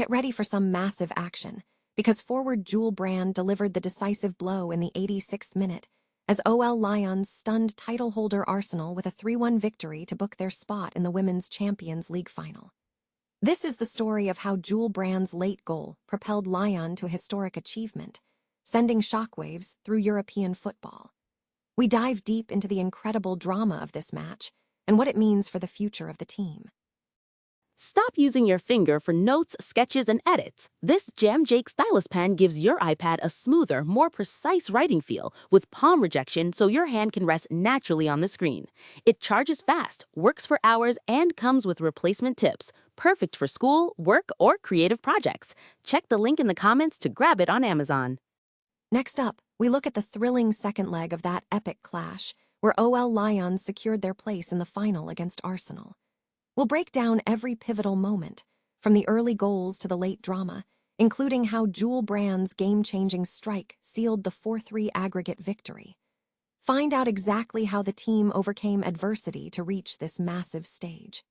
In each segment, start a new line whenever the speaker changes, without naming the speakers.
Get ready for some massive action, because forward Jules Brand delivered the decisive blow in the 86th minute, as Lyonnes stunned title holder Arsenal with a 3-1 victory to book their spot in the Women's Champions League final. This is the story of how Jules Brand's late goal propelled Lyon to a historic achievement, sending shockwaves through European football. We dive deep into the incredible drama of this match and what it means for the future of the team.
Stop using your finger for notes, sketches, and edits. This Jam Jake stylus pen gives your iPad a smoother, more precise writing feel with palm rejection so your hand can rest naturally on the screen. It charges fast, works for hours, and comes with replacement tips. Perfect for school, work, or creative projects. Check the link in the comments to grab it on Amazon.
Next up, we look at the thrilling second leg of that epic clash, where Lyonnes secured their place in the final against Arsenal. We'll break down every pivotal moment, from the early goals to the late drama, including how Jules Brand's game-changing strike sealed the 4-3 aggregate victory. Find out exactly how the team overcame adversity to reach this massive stage.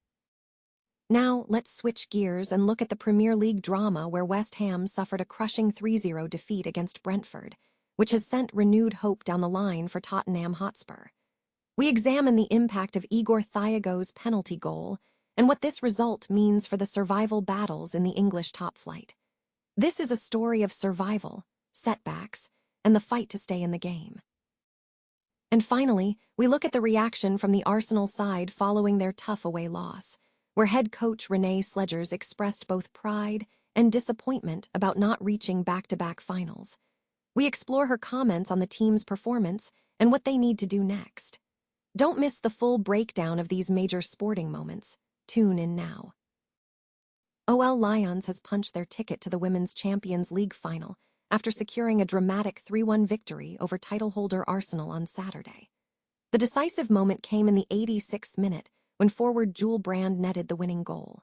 Now, let's switch gears and look at the Premier League drama where West Ham suffered a crushing 3-0 defeat against Brentford, which has sent renewed hope down the line for Tottenham Hotspur. We examine the impact of Igor Thiago's penalty goal and what this result means for the survival battles in the English top flight. This is a story of survival, setbacks, and the fight to stay in the game. And finally, we look at the reaction from the Arsenal side following their tough away loss, where head coach Renée Sledgers expressed both pride and disappointment about not reaching back-to-back finals. We explore her comments on the team's performance and what they need to do next. Don't miss the full breakdown of these major sporting moments. Tune in now. Lyonnes has punched their ticket to the Women's Champions League final after securing a dramatic 3-1 victory over title holder Arsenal on Saturday. The decisive moment came in the 86th minute when forward Jules Brand netted the winning goal.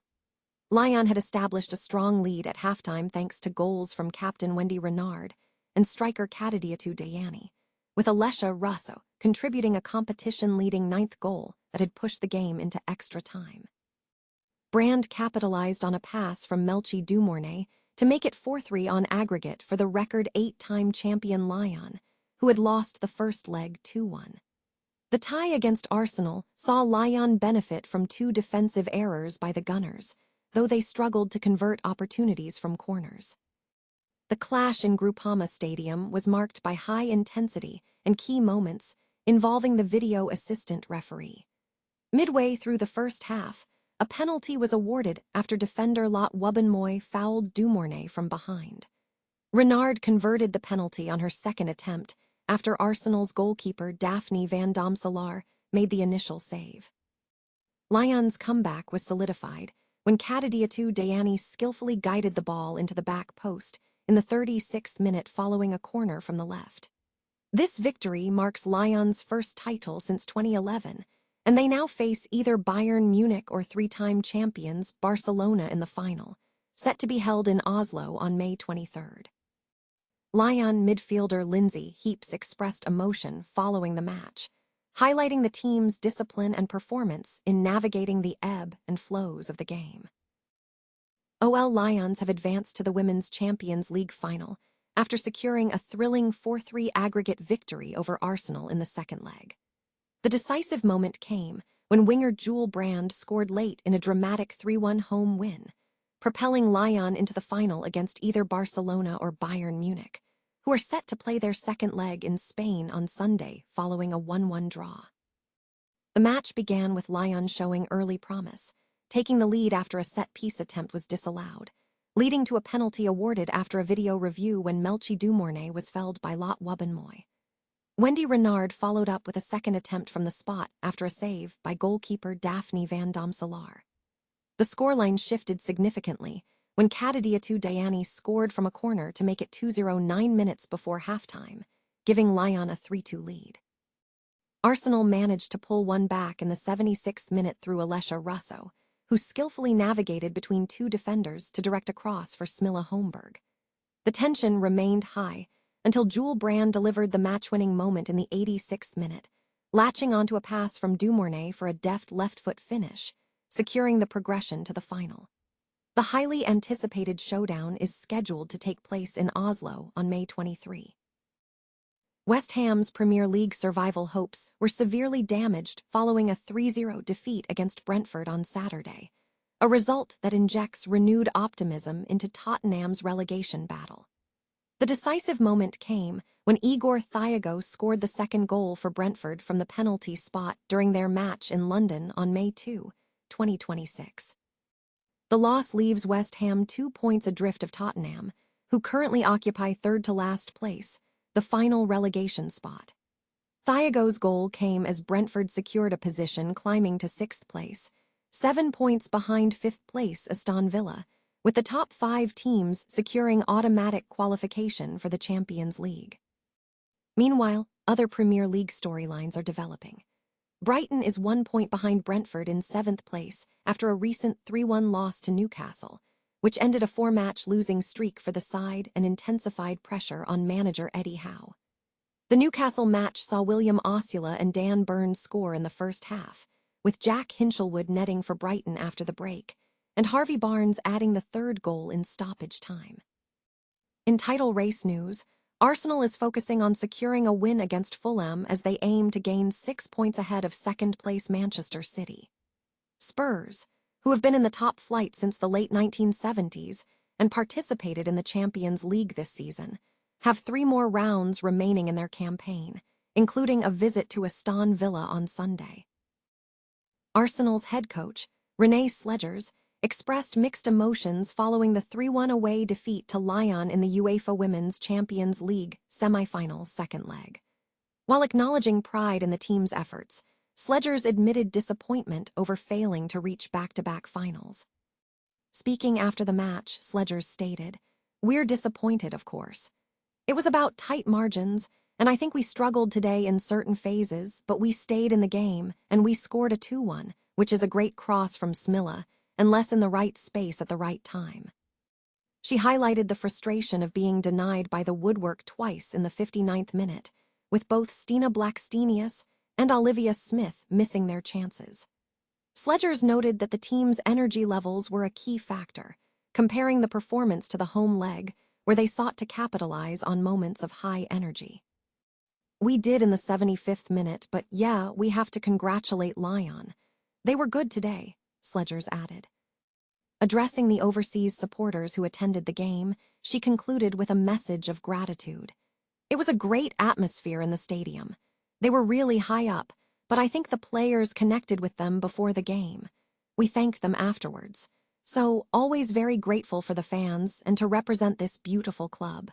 Lyon had established a strong lead at halftime thanks to goals from captain Wendy Renard and striker Kadidjatou Diani, with Alessia Russo contributing a competition-leading 9th goal that had pushed the game into extra time. Brand capitalized on a pass from Melchi Dumornay to make it 4-3 on aggregate for the record 8-time champion Lyon, who had lost the first leg 2-1. The tie against Arsenal saw Lyon benefit from 2 defensive errors by the Gunners, though they struggled to convert opportunities from corners. The clash in Groupama Stadium was marked by high intensity and key moments involving the video assistant referee. Midway through the first half, a penalty was awarded after defender Lot Wubbenmoy fouled Dumornay from behind. Renard converted the penalty on her second attempt after Arsenal's goalkeeper Daphne van Domselaar made the initial save. Lyon's comeback was solidified when Kadidjatou Diani skillfully guided the ball into the back post in the 36th minute following a corner from the left. This victory marks Lyon's first title since 2011, and they now face either Bayern Munich or 3-time champions Barcelona in the final, set to be held in Oslo on May 23rd. Lyon midfielder Lindsay Heaps expressed emotion following the match, highlighting the team's discipline and performance in navigating the ebb and flows of the game. Lyonnes have advanced to the Women's Champions League final after securing a thrilling 4-3 aggregate victory over Arsenal in the second leg. The decisive moment came when winger Jules Brand scored late in a dramatic 3-1 home win, propelling Lyon into the final against either Barcelona or Bayern Munich, who are set to play their second leg in Spain on Sunday following a 1-1 draw. The match began with Lyon showing early promise, taking the lead after a set-piece attempt was disallowed, leading to a penalty awarded after a video review when Melchi Dumornay was felled by Lot Wubbenmoy. Wendy Renard followed up with a second attempt from the spot after a save by goalkeeper Daphne van Domselaar. The scoreline shifted significantly when Kadidjatou Diani scored from a corner to make it 2-0 9 minutes before halftime, giving Lyon a 3-2 lead. Arsenal managed to pull one back in the 76th minute through Alessia Russo, who skillfully navigated between 2 defenders to direct a cross for Smilla Holmberg. The tension remained high until Jules Brand delivered the match-winning moment in the 86th minute, latching onto a pass from Dumornay for a deft left-foot finish, securing the progression to the final. The highly anticipated showdown is scheduled to take place in Oslo on May 23. West Ham's Premier League survival hopes were severely damaged following a 3-0 defeat against Brentford on Saturday, a result that injects renewed optimism into Tottenham's relegation battle. The decisive moment came when Igor Thiago scored the second goal for Brentford from the penalty spot during their match in London on May 2, 2026. The loss leaves West Ham 2 points adrift of Tottenham, who currently occupy third-to-last place, the final relegation spot. Thiago's goal came as Brentford secured a position climbing to 6th place, 7 points behind 5th place Aston Villa, with the top 5 teams securing automatic qualification for the Champions League. Meanwhile, other Premier League storylines are developing. Brighton is 1 point behind Brentford in 7th place after a recent 3-1 loss to Newcastle, which ended a 4-match losing streak for the side and intensified pressure on manager Eddie Howe. The Newcastle match saw William Osula and Dan Burns score in the first half, with Jack Hinchelwood netting for Brighton after the break, and Harvey Barnes adding the third goal in stoppage time. In title race news, Arsenal is focusing on securing a win against Fulham as they aim to gain 6 points ahead of second-place Manchester City. Spurs, who have been in the top flight since the late 1970s and participated in the Champions League this season, have 3 more rounds remaining in their campaign, including a visit to Aston Villa on Sunday. Arsenal's head coach, René Sledgers, expressed mixed emotions following the 3-1 away defeat to Lyon in the UEFA Women's Champions League semi-finals second leg. While acknowledging pride in the team's efforts, Sledgers admitted disappointment over failing to reach back-to-back finals. Speaking after the match, Sledgers stated, "We're disappointed, of course. It was about tight margins, and I think we struggled today in certain phases, but we stayed in the game, and we scored a 2-1, which is a great cross from Smilla, and less in the right space at the right time." She highlighted the frustration of being denied by the woodwork twice in the 59th minute, with both Stina Blackstenius and Olivia Smith missing their chances. Sledgers noted that the team's energy levels were a key factor, comparing the performance to the home leg, where they sought to capitalize on moments of high energy. "We did in the 75th minute, but yeah, we have to congratulate Lyon. They were good today," Sledgers added. Addressing the overseas supporters who attended the game, she concluded with a message of gratitude. "It was a great atmosphere in the stadium. They were really high up, but I think the players connected with them before the game. We thanked them afterwards. So, always very grateful for the fans and to represent this beautiful club."